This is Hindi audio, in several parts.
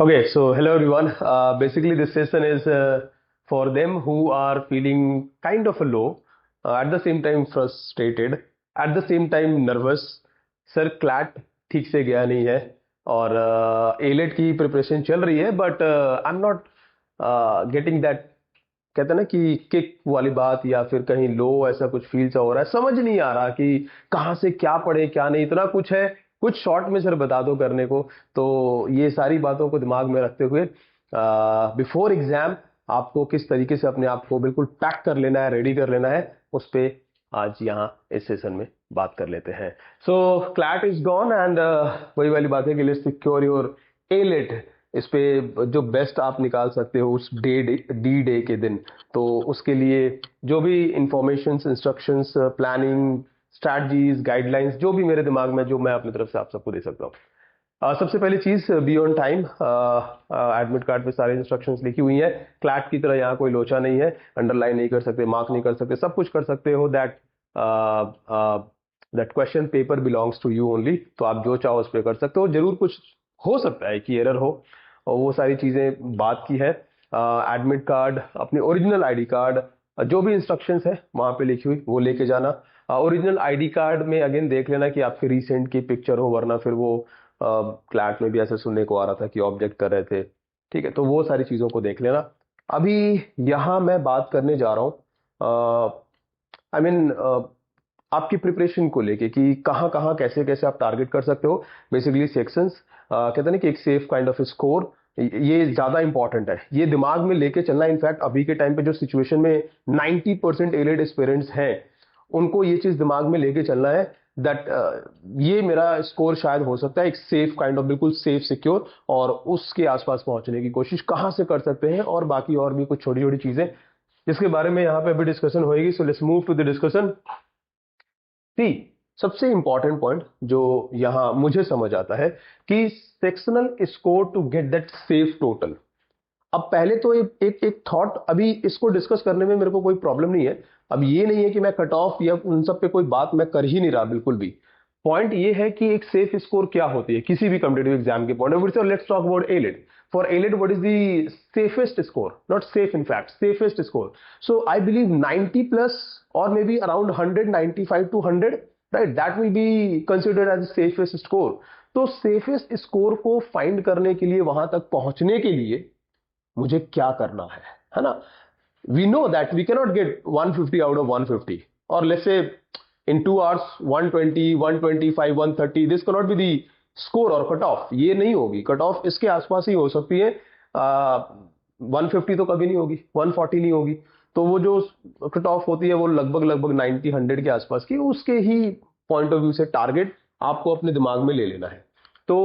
Okay, so hello everyone. Basically, this session is for them who are feeling kind of low, at the same time frustrated, at the same time nervous. Sir CLAT ठीक से गया नहीं है और एलेट की प्रिपरेशन चल रही है but I am not getting that, कहते हैं ना कि किक वाली बात, या फिर कहीं लो ऐसा कुछ फील सा हो रहा है, समझ नहीं आ रहा कि कहाँ से क्या पढ़े क्या नहीं, इतना कुछ है। कुछ शॉर्ट में सर बता दो करने को। तो ये सारी बातों को दिमाग में रखते हुए बिफोर एग्जाम आपको किस तरीके से अपने आप को बिल्कुल पैक कर लेना है, रेडी कर लेना है, उस पे आज यहाँ इस सेशन में बात कर लेते हैं। सो क्लैट इज गॉन एंड वही वाली बात है कि लेट्स सिक्योर योर एलेट। इस पे जो बेस्ट आप निकाल सकते हो उस डी डे के दिन, तो उसके लिए जो भी informations, instructions, planning, strategies, guidelines जो भी मेरे दिमाग में, जो मैं अपनी तरफ से आप सबको दे सकता हूँ। सबसे पहली चीज, be on time. Admit card पे सारे इंस्ट्रक्शंस लिखी हुई हैं। क्लैट की तरह यहाँ कोई लोचा नहीं है, अंडरलाइन नहीं कर सकते, मार्क नहीं कर सकते, सब कुछ कर सकते हो। That question paper belongs to you only. तो आप जो चाहो उस पर कर सकते हो। जरूर कुछ हो सकता है कि एरर हो, और वो सारी चीजें बात की है। एडमिट कार्ड, अपने ओरिजिनल आईडी कार्ड, जो भी इंस्ट्रक्शंस है वहां पे लिखी हुई वो लेके जाना। ओरिजिनल आईडी कार्ड में अगेन देख लेना कि आपके रिसेंट की पिक्चर हो, वरना फिर वो क्लैट में भी ऐसे सुनने को आ रहा था कि ऑब्जेक्ट कर रहे थे। ठीक है, तो वो सारी चीजों को देख लेना। अभी यहाँ मैं बात करने जा रहा हूँ आई मीन आपकी प्रिपरेशन को लेके कि कहाँ कहाँ कैसे कैसे आप टारगेट कर सकते हो। बेसिकली सेक्शंस, कहते हैं ना कि एक सेफ काइंड ऑफ स्कोर, ये ज्यादा इंपॉर्टेंट है, ये दिमाग में लेके चलना। इनफैक्ट अभी के टाइम पे जो सिचुएशन में 90% एलिड एस्पिरेंट्स हैं, उनको ये चीज दिमाग में लेके चलना है दैट ये मेरा स्कोर शायद हो सकता है एक सेफ काइंड ऑफ, बिल्कुल सेफ सिक्योर, और उसके आसपास पहुंचने की कोशिश कहाँ से कर सकते हैं, और बाकी और भी कुछ छोटी छोटी चीजें जिसके बारे में यहाँ पे अभी डिस्कशन होएगी। So let's move to the discussion. See, सबसे इंपॉर्टेंट पॉइंट जो यहां मुझे समझ आता है कि sectional score to get that safe total. अब पहले तो एक थॉट, अभी इसको डिस्कस करने में मेरे को कोई प्रॉब्लम नहीं है। अब ये नहीं है कि मैं कट ऑफ या उन सब पे कोई बात मैं कर ही नहीं रहा, बिल्कुल भी। पॉइंट ये है कि एक सेफ स्कोर क्या होती है किसी भी कॉम्पिटेटिव एग्जाम के पॉइंट ऑफ व्यू से। Let's talk about allied. For allied what is the safest score, not safe, in fact safest score. So I believe 90 plus और may be around 195 to 100, right, that will be considered as safest score. तो सेफेस्ट स्कोर को फाइंड करने के लिए, वहां तक पहुंचने के लिए मुझे क्या करना है ना। We know that we cannot get 150 out of 150, और let's say in 2 hours 120, 125, 130, this cannot be the score और कट ऑफ। ये नहीं होगी, कट ऑफ इसके आसपास ही हो सकती है। 150 तो कभी नहीं होगी, 140 नहीं होगी। तो वो जो कट ऑफ होती है वो लगभग लगभग 90, 100 के आसपास की, उसके ही पॉइंट ऑफ व्यू से टारगेट आपको अपने दिमाग में ले लेना है। तो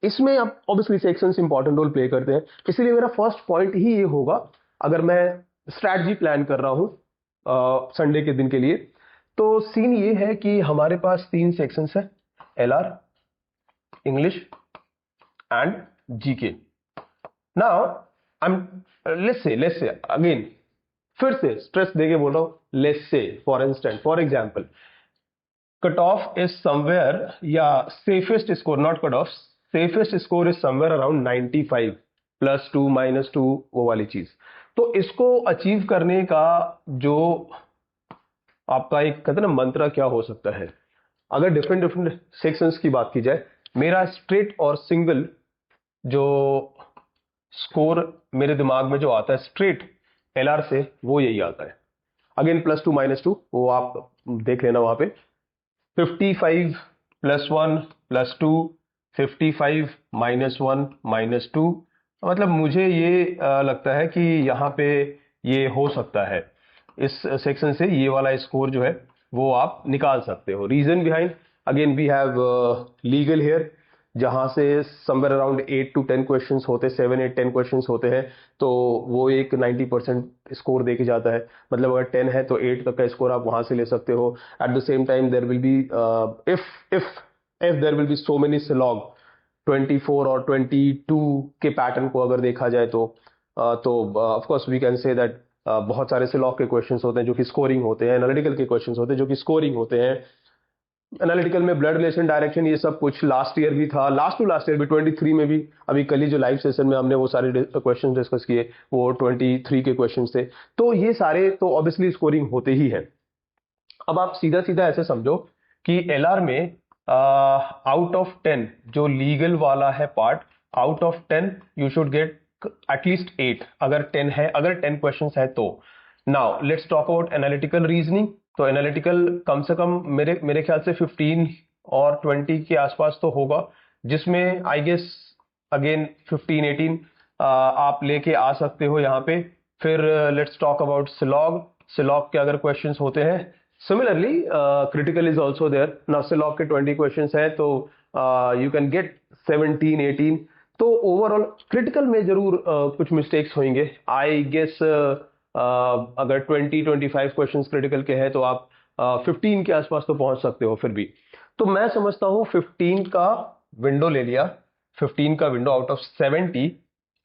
इसमें अब obviously sections important role play करते हैं, इसलिए मेरा फर्स्ट पॉइंट ही ये होगा। अगर मैं स्ट्रैटेजी प्लान कर रहा हूं संडे के दिन के लिए, तो सीन ये है कि हमारे पास 3 सेक्शंस है, LR, English and GK. Now I am let's say again, फिर से स्ट्रेस देके बोल रहा हूं, let's say for example cut off is somewhere, या safest score, not cut off, safest score is somewhere around 95 +2 -2, वो वाली चीज। तो इसको अचीव करने का जो आपका एक, कहते हैं ना, मंत्र क्या हो सकता है। अगर डिफरेंट डिफरेंट सेक्शंस की बात की जाए, मेरा स्ट्रेट और सिंगल जो स्कोर मेरे दिमाग में जो आता है स्ट्रेट एलआर से, वो यही आता है। अगेन +2 -2 वो आप देख लेना वहां पे। 55 +1 +2, 55 -1 -2। मतलब मुझे ये लगता है कि यहाँ पे ये हो सकता है, इस सेक्शन से ये वाला स्कोर जो है वो आप निकाल सकते हो। Reason behind, again we have legal here, जहां से समवेयर अराउंड 8 to 10 क्वेश्चंस होते हैं, 7 8 10 क्वेश्चंस होते हैं। तो वो एक 90% स्कोर देके जाता है। मतलब अगर 10 है तो 8 तक का स्कोर आप वहां से ले सकते हो। At the same time there will be, if if there will be so many syllog, 24 और 22 के पैटर्न को अगर देखा जाए तो of course we can say that बहुत सारे सिलॉग के क्वेश्चंस होते हैं जो कि स्कोरिंग होते हैं, एनालिटिकल के क्वेश्चंस होते हैं जो कि स्कोरिंग होते हैं। एनालिटिकल में ब्लड रिलेशन, डायरेक्शन, ये सब कुछ लास्ट ईयर भी था, लास्ट टू लास्ट ईयर भी 23 में भी। अभी कल ही जो लाइव सेशन में हमने वो सारे क्वेश्चन डिस्कस किए, वो 23 के क्वेश्चन थे। तो ये सारे तो ऑब्वियसली स्कोरिंग होते ही है। अब आप सीधा सीधा ऐसे समझो कि एलआर में आउट ऑफ 10 जो लीगल वाला है part, out of 10 you should get at least 8, अगर 10 है, अगर 10 क्वेश्चंस है तो। Now let's talk about analytical reasoning. तो एनालिटिकल कम से कम मेरे ख्याल से 15 और 20 के आसपास तो होगा, जिसमें आई गेस अगेन 15 18 आप लेके आ सकते हो यहाँ पे। फिर let's talk about syllog. Syllog के अगर क्वेश्चंस होते हैं, similarly critical is also there. Now syllog के 20 क्वेश्चंस है तो यू कैन गेट 17 18। तो ओवरऑल क्रिटिकल में जरूर कुछ मिस्टेक्स होंगे आई गेस। अगर 20-25 क्वेश्चंस क्रिटिकल के हैं तो आप 15 के आसपास तो पहुंच सकते हो फिर भी। तो मैं समझता हूं 15 का विंडो ले लिया, 15 का विंडो आउट ऑफ 70,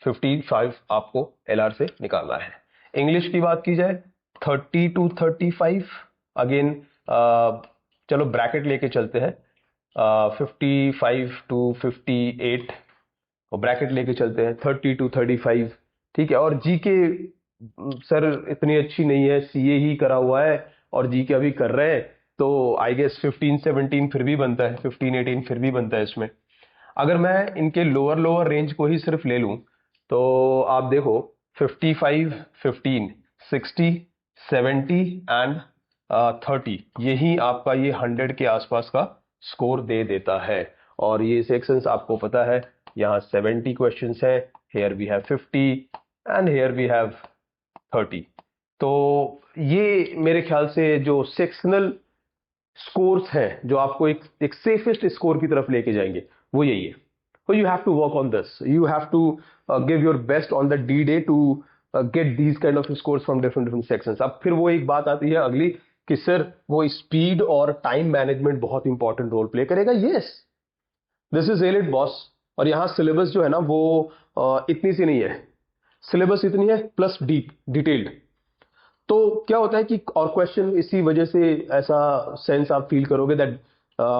55 आपको एलआर से निकालना है। इंग्लिश की बात की जाए 30-35, अगेन चलो ब्रैकेट लेके चलते हैं, 55-58 और ब्रैकेट लेके चलते हैं 30-35, ठीक है। और जीके सर इतनी अच्छी नहीं है, सीए ही करा हुआ है और जीके अभी कर रहे हैं, तो आई गेस 15-17 फिर भी बनता है, 15-18 फिर भी बनता है इसमें। अगर मैं इनके लोअर लोअर रेंज को ही सिर्फ ले लूं तो आप देखो 55, 15, 60, 70 एंड 30, यही आपका ये 100 के आसपास का स्कोर दे देता है। और ये सेक्शंस आपको पता है, यहाँ 70 क्वेश्चंस है, here we have 50 and here we have 30। तो ये मेरे ख्याल से जो सेक्शनल स्कोर्स हैं जो आपको एक सेफेस्ट स्कोर की तरफ लेके जाएंगे वो यही है। So you have to work on this. You have to give your best on the D-Day to get these kind of scores from different sections. अब फिर वो एक बात आती है अगली कि सर वो स्पीड और टाइम मैनेजमेंट बहुत इंपॉर्टेंट रोल प्ले करेगा। Yes, this is elite boss. और यहाँ सिलेबस जो है ना वो इतनी सी नहीं है, सिलेबस इतनी है प्लस डीप डिटेल्ड। तो क्या होता है कि और क्वेश्चन इसी वजह से ऐसा सेंस आप फील करोगे दैट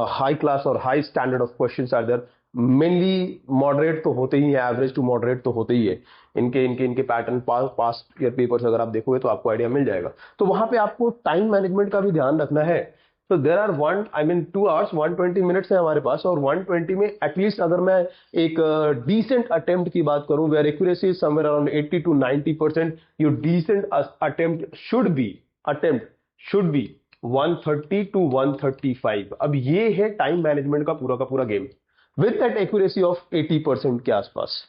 हाई क्लास और high standard of questions are there. Mainly moderate तो होते ही हैं, एवरेज टू मॉडरेट तो होते ही है। इनके पैटर्न पास्ट ईयर पेपर्स अगर आप देखोगे तो आपको आइडिया मिल जाएगा। तो वहां पे आपको टाइम मैनेजमेंट का भी ध्यान रखना है। तो देर आर 2 आवर्स 120 मिनट्स है हमारे पास, और 120 में एटलीस्ट अगर मैं एक डिसेंट अटेम्प्ट की बात करूं where accuracy is somewhere around 80-90%, your decent attempt should be 130-135। अब ये है टाइम मैनेजमेंट का पूरा game with that accuracy of 80% के आसपास,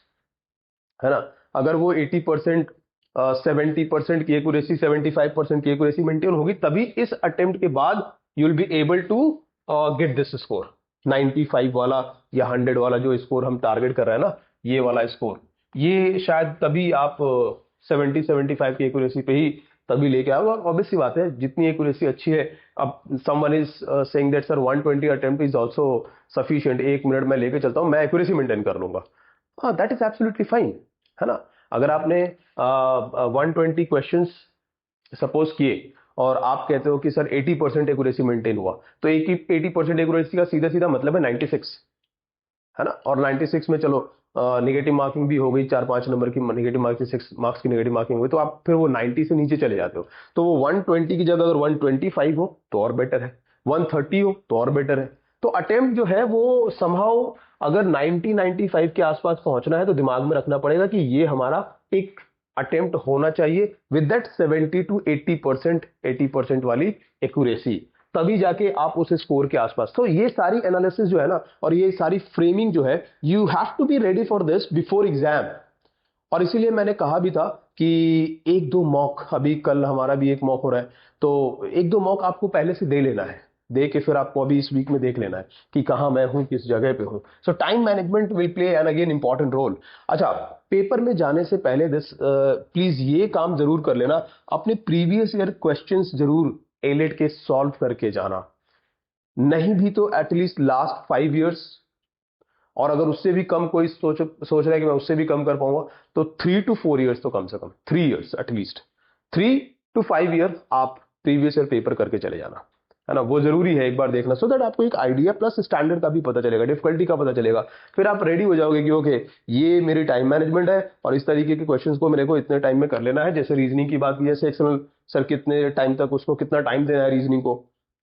है ना। अगर वो 80%, 70% की एक्यूरेसी, 75% की एक्यूरेसी मेंटेन होगी, तभी इस अटेम्प्ट के बाद you will be able to get this score 95 वाला या 100 वाला जो स्कोर हम टारगेट कर रहे हैं ना, ये वाला स्कोर, ये शायद तभी आप 70-75 की एक्यूरेसी पे ही तभी लेके आओगे। ऑब्वियस सी बात है, जितनी एक्यूरेसी अच्छी है। अब someone is saying that sir 120 attempt is also sufficient, 1 minute मैं लेके चलता हूं, मैं एक्यूरेसी मेंटेन कर लूंगा। हाँ, दैट इज एब्सोल्युटली फाइन, है ना। अगर आपने 120 क्वेश्चंस सपोज किए और आप कहते हो कि सर 80% एक्यूरेसी मेंटेन हुआ, तो 80% एक्यूरेसी का सीधा सीधा मतलब है 96, है ना। और 96 में चलो नेगेटिव मार्किंग भी हो गई, 4-5 नंबर की नेगेटिव मार्किंग, 6 मार्क्स की नेगेटिव मार्किंग हो गई, तो आप फिर वो 90 से नीचे चले जाते हो। तो वो 120 की जगह अगर 125 हो तो और बेटर है, 130 हो तो और बेटर है। तो अटेम्प्ट जो है वो समहाउ अगर 90-95 के आसपास पहुंचना है तो दिमाग में रखना पड़ेगा कि ये हमारा एक अटेम्प्ट होना चाहिए विद दैट 70-80%, 80% वाली एक्यूरेसी, तभी जाके आप उस स्कोर के आसपास। तो ये सारी एनालिसिस जो है ना, और ये सारी फ्रेमिंग जो है, you have to be ready for this before exam. और इसीलिए मैंने कहा भी था कि 1-2 मॉक, अभी कल हमारा भी एक मॉक हो रहा है, तो 1-2 मॉक आपको पहले से दे लेना है, दे के फिर आपको अभी इस वीक में देख लेना है कि कहाँ मैं हूँ, किस जगह पे हूँ। So time management will play an again important role. अच्छा, पेपर में जाने से पहले दिस प्लीज ये काम जरूर कर लेना, अपने प्रीवियस ईयर क्वेश्चंस जरूर एलिट के सॉल्व करके जाना, नहीं भी तो एटलीस्ट लास्ट 5 इयर्स। और अगर उससे भी कम कोई सोच रहा है कि मैं उससे भी कम कर पाऊंगा, तो 3 to 4 इयर्स तो कम से कम, 3 इयर्स एटलीस्ट, 3 to 5 ईयर आप प्रीवियस ईयर पेपर करके चले जाना। है ना, वो जरूरी है एक बार देखना, सो दैट आपको एक आइडिया प्लस स्टैंडर्ड का भी पता चलेगा, डिफिकल्टी का पता चलेगा। फिर आप रेडी हो जाओगे कि ओके ये मेरी टाइम मैनेजमेंट है और इस तरीके के क्वेश्चंस को मेरे को इतने टाइम में कर लेना है। जैसे रीजनिंग की बात की है सेक्शनल, सर कितने टाइम तक उसको कितना टाइम देना है रीजनिंग को,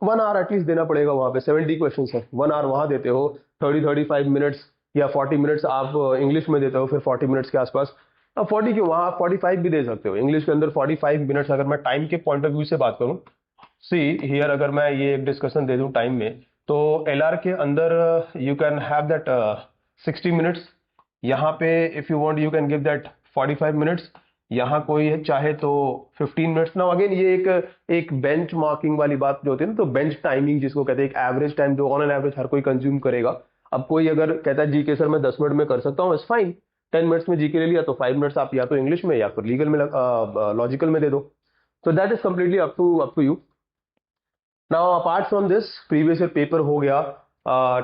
1 आवर एटलीस्ट देना पड़ेगा। वहां पे 70 क्वेश्चन है, 1 आवर वहां देते हो, 30-35 मिनट्स या 40 मिनट्स आप इंग्लिश में देते हो, फिर 40 मिनट्स के आसपास। अब 40 क्यों, वहां 45 भी दे सकते हो इंग्लिश के अंदर। 45 मिनट्स अगर मैं टाइम के पॉइंट ऑफ व्यू से बात करूं, सी हियर अगर मैं ये एक डिस्कशन दे दूं टाइम में, तो एलआर के अंदर you can have that 60 minutes. यहाँ पे if you want you can give that 45 minutes. यहाँ कोई है चाहे तो 15 मिनट्स। ना अगेन ये एक बेंच मार्किंग वाली बात जो होती है ना, तो बेंच टाइमिंग जिसको कहते हैं, एक एवरेज टाइम जो ऑन एन एवरेज हर कोई कंज्यूम करेगा। अब कोई अगर कहता है जीके सर मैं 10 मिनट में कर सकता हूँ, इट्स फाइन। 10 मिनट्स में जीके ले लिया तो 5 मिनट्स आप या तो इंग्लिश में या फिर लीगल में लॉजिकल में दे दो। तो that is completely up to you. Now apart from this, previous year paper हो गया,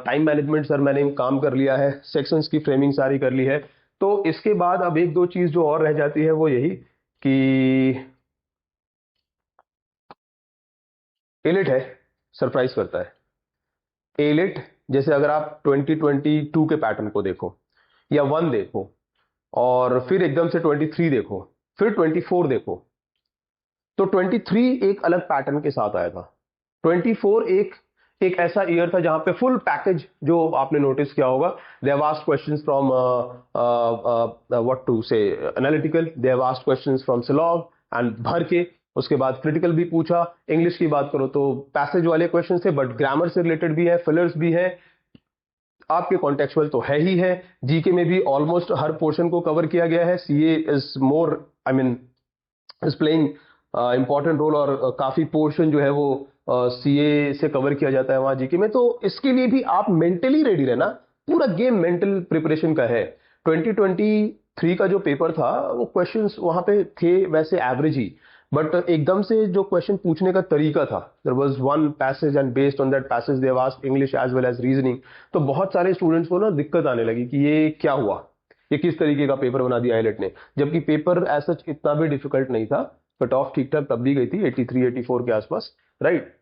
टाइम मैनेजमेंट सर मैंने काम कर लिया है, सेक्शंस की फ्रेमिंग सारी कर ली है। तो इसके बाद अब एक दो चीज जो और रह जाती है वो यही कि एलिट है, सरप्राइज करता है एलिट। जैसे अगर आप 2022 के पैटर्न को देखो या 1 देखो और फिर एकदम से 23 देखो, फिर 24 देखो, तो 23 एक अलग पैटर्न के साथ आया था। 24 एक एक ऐसा ईयर था जहां पे फुल पैकेज, जो आपने नोटिस किया होगा, they have asked questions from what to say analytical, they have asked questions from syllog and भर के, उसके बाद क्रिटिकल भी पूछा। इंग्लिश की बात करो तो पैसेज वाले क्वेश्चन थे, बट ग्रामर से रिलेटेड भी है, फिलर्स भी है, आपके कॉन्टेक्चुअल तो है ही है। जीके में भी ऑलमोस्ट हर पोर्शन को कवर किया गया है। CA is more, I mean is playing important role, और काफी पोर्शन जो है वो सीए से कवर किया जाता है वहां जीके में। तो इसके लिए भी आप मेंटली रेडी रहना, पूरा गेम मेंटल प्रिपरेशन का है। 2023 का जो पेपर था वो क्वेश्चंस वहां पे थे वैसे एवरेज ही, बट एकदम से जो क्वेश्चन पूछने का तरीका था, there was one passage and based on that passage they have asked English as well as reasoning. तो बहुत सारे स्टूडेंट्स को ना दिक्कत आने लगी कि ये क्या हुआ, ये किस तरीके का पेपर बना दिया आईलेट ने, जबकि पेपर ऐसा इतना भी डिफिकल्ट नहीं था। कट ऑफ ठीक ठाक तब भी गई थी 83-84 के आसपास, राइट।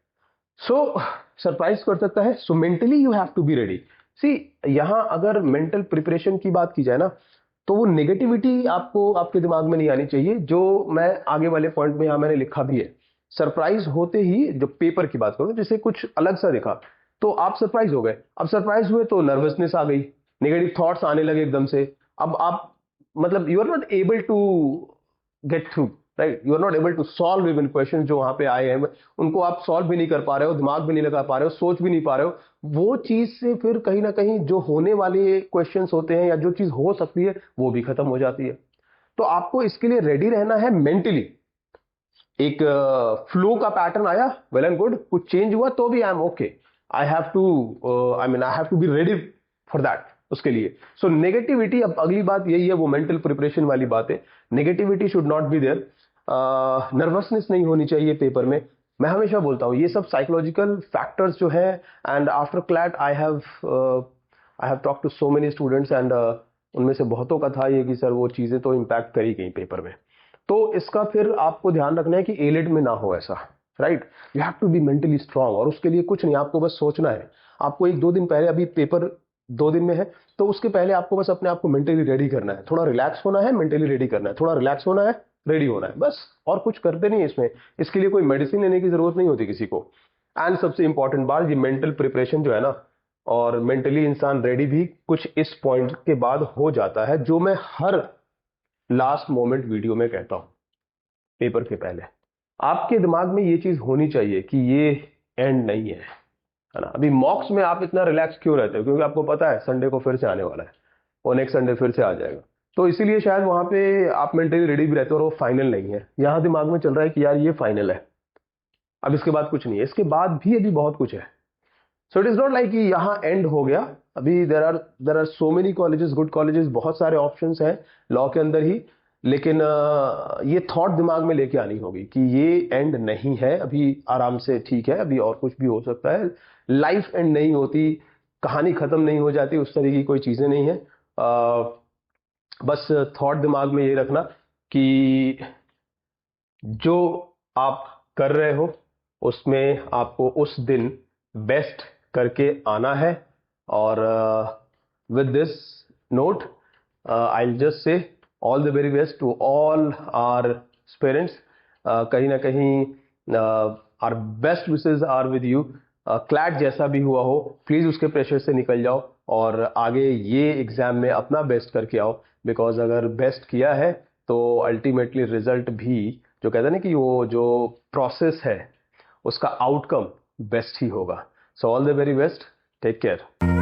सो सरप्राइज कर सकता है, so mentally you have to be ready. See यहां अगर मेंटल प्रिपरेशन की बात की जाए ना, तो वो नेगेटिविटी आपको आपके दिमाग में नहीं आनी चाहिए, जो मैं आगे वाले पॉइंट में यहां मैंने लिखा भी है। सरप्राइज होते ही जो पेपर की बात करूं, जैसे कुछ अलग सा दिखा तो आप सरप्राइज हो गए। अब सरप्राइज हुए तो नर्वसनेस आ गई, नेगेटिव थॉट्स आने लगे एकदम से। अब आप मतलब you are not able to get through, right, you are not able to solve even question जो वहां पे आए हैं, उनको आप सॉल्व भी नहीं कर पा रहे हो, दिमाग भी नहीं लगा पा रहे हो, सोच भी नहीं पा रहे हो। वो चीज से फिर कहीं ना कहीं जो होने वाले क्वेश्चंस होते हैं या जो चीज हो सकती है वो भी खत्म हो जाती है। तो आपको इसके लिए रेडी रहना है मेंटली। एक फ्लो का पैटर्न आया, वेल एंड गुड, कुछ चेंज हुआ तो भी I am okay, I have to, I have to be ready for that, उसके लिए। सो नेगेटिविटी, अब अगली बात यही है, वो मेंटल प्रिपरेशन वाली बात है, negativity should not be there. Nervousness नहीं होनी चाहिए पेपर में। मैं हमेशा बोलता हूँ ये सब साइकोलॉजिकल फैक्टर्स जो है, and after CLAT I have talk to so many students, and उनमें से बहुतों का था ये कि सर वो चीजें तो इम्पैक्ट करी गई पेपर में। तो इसका फिर आपको ध्यान रखना है कि एलिट में ना हो ऐसा, right. You have to be mentally strong, और उसके लिए कुछ नहीं, आपको बस सोचना है। आपको 1-2 दिन पहले, अभी पेपर 2 दिन में है, तो उसके पहले आपको बस अपने आप को मेंटली रेडी करना है, थोड़ा रिलैक्स होना है, मेंटली रेडी करना है, थोड़ा रिलैक्स होना है, रेडी होना है, बस। और कुछ करते नहीं है इसमें, इसके लिए कोई मेडिसिन लेने की जरूरत नहीं होती किसी को। एंड सबसे इंपॉर्टेंट बात, ये मेंटल प्रिपरेशन जो है ना, और मेंटली इंसान रेडी भी कुछ इस पॉइंट के बाद हो जाता है, जो मैं हर लास्ट मोमेंट वीडियो में कहता हूं पेपर के पहले। आपके दिमाग में ये चीज होनी चाहिए कि ये एंड नहीं है ना। अभी मॉक्स में आप इतना रिलैक्स क्यों रहते हो, क्योंकि आपको पता है संडे को फिर से आने वाला है, और नेक्स्ट संडे फिर से आ जाएगा। तो इसीलिए शायद वहां पे आप मेंटली रेडी भी रहते हो, और वो फाइनल नहीं है। यहाँ दिमाग में चल रहा है कि यार ये फाइनल है, अब इसके बाद कुछ नहीं है, इसके बाद भी अभी बहुत कुछ है। So it is not like कि यहाँ एंड हो गया। अभी there are so many colleges, good colleges, बहुत सारे ऑप्शंस हैं लॉ के अंदर ही। लेकिन ये थॉट दिमाग में लेके आनी होगी कि ये एंड नहीं है, अभी आराम से ठीक है, अभी और कुछ भी हो सकता है। लाइफ एंड नहीं होती, कहानी खत्म नहीं हो जाती, उस तरह की कोई चीजें नहीं है। बस थॉट दिमाग में ये रखना कि जो आप कर रहे हो उसमें आपको उस दिन बेस्ट करके आना है। और with this note I just say all the very best to all our parents. कहीं ना कहीं our best wishes are with you. CLAT जैसा भी हुआ हो, प्लीज उसके प्रेशर से निकल जाओ और आगे ये एग्जाम में अपना बेस्ट करके आओ। बिकॉज अगर बेस्ट किया है तो अल्टीमेटली रिजल्ट भी, जो कहते हैं ना कि वो जो प्रोसेस है उसका आउटकम बेस्ट ही होगा। So all the very best, take care.